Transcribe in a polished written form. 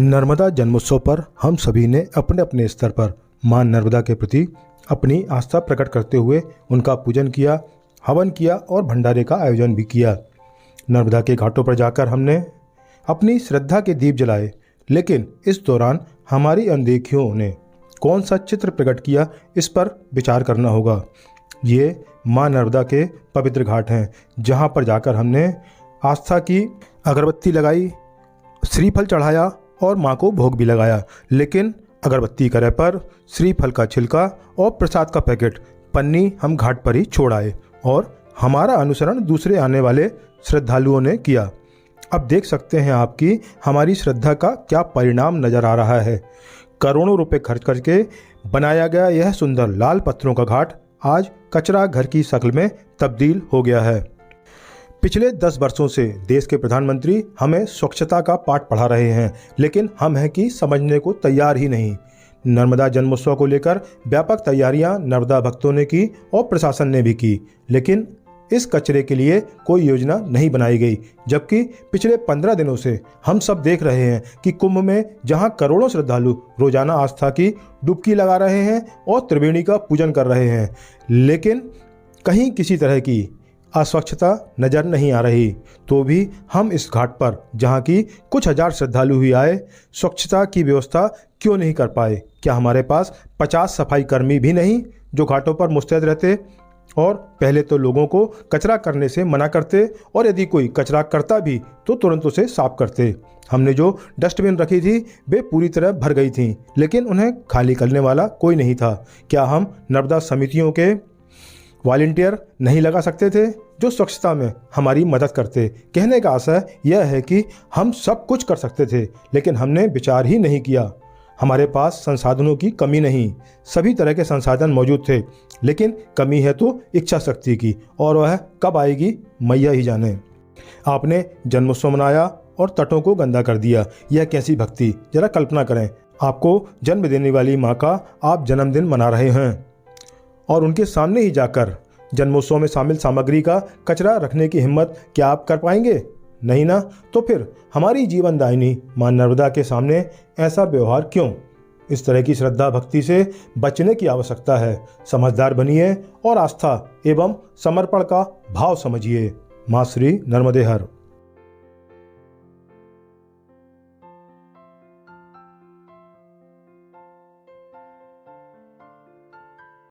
नर्मदा जन्मोत्सव पर हम सभी ने अपने अपने स्तर पर मां नर्मदा के प्रति अपनी आस्था प्रकट करते हुए उनका पूजन किया, हवन किया और भंडारे का आयोजन भी किया। नर्मदा के घाटों पर जाकर हमने अपनी श्रद्धा के दीप जलाए, लेकिन इस दौरान हमारी अनदेखियों ने कौन सा चित्र प्रकट किया, इस पर विचार करना होगा। ये मां नर्मदा के पवित्र घाट हैं, जहाँ पर जाकर हमने आस्था की अगरबत्ती लगाई, श्रीफल चढ़ाया और माँ को भोग भी लगाया, लेकिन अगरबत्ती करे पर श्रीफल का छिलका और प्रसाद का पैकेट पन्नी हम घाट पर ही छोड़ आए और हमारा अनुसरण दूसरे आने वाले श्रद्धालुओं ने किया। अब देख सकते हैं आपकी हमारी श्रद्धा का क्या परिणाम नजर आ रहा है। करोड़ों रुपए खर्च करके बनाया गया यह सुंदर लाल पत्थरों का घाट आज कचरा घर की शक्ल में तब्दील हो गया है। पिछले 10 वर्षों से देश के प्रधानमंत्री हमें स्वच्छता का पाठ पढ़ा रहे हैं, लेकिन हम हैं कि समझने को तैयार ही नहीं। नर्मदा जन्मोत्सव को लेकर व्यापक तैयारियां नर्मदा भक्तों ने की और प्रशासन ने भी की, लेकिन इस कचरे के लिए कोई योजना नहीं बनाई गई। जबकि पिछले 15 दिनों से हम सब देख रहे हैं कि कुंभ में जहां करोड़ों श्रद्धालु रोजाना आस्था की डुबकी लगा रहे हैं और त्रिवेणी का पूजन कर रहे हैं, लेकिन कहीं किसी तरह की अस्वच्छता नज़र नहीं आ रही। तो भी हम इस घाट पर, जहाँ की कुछ हजार श्रद्धालु ही आए, स्वच्छता की व्यवस्था क्यों नहीं कर पाए? क्या हमारे पास 50 सफाई कर्मी भी नहीं जो घाटों पर मुस्तैद रहते और पहले तो लोगों को कचरा करने से मना करते और यदि कोई कचरा करता भी तो तुरंत उसे साफ करते? हमने जो डस्टबिन रखी थी वे पूरी तरह भर गई थीं, लेकिन उन्हें खाली करने वाला कोई नहीं था। क्या हम नर्मदा समितियों के वॉलंटियर नहीं लगा सकते थे जो स्वच्छता में हमारी मदद करते? कहने का आशय यह है कि हम सब कुछ कर सकते थे, लेकिन हमने विचार ही नहीं किया। हमारे पास संसाधनों की कमी नहीं, सभी तरह के संसाधन मौजूद थे, लेकिन कमी है तो इच्छा शक्ति की, और वह कब आएगी मैया ही जाने। आपने जन्मोत्सव मनाया और तटों को गंदा कर दिया। यह कैसी भक्ति! जरा कल्पना करें, आपको जन्म देने वाली माँ का आप जन्मदिन मना रहे हैं और उनके सामने ही जाकर जन्मोत्सव में शामिल सामग्री का कचरा रखने की हिम्मत क्या आप कर पाएंगे? नहीं ना। तो फिर हमारी जीवनदायिनी मां नर्मदा के सामने ऐसा व्यवहार क्यों? इस तरह की श्रद्धा भक्ति से बचने की आवश्यकता है। समझदार बनिए और आस्था एवं समर्पण का भाव समझिए। मां श्री नर्मदे हर।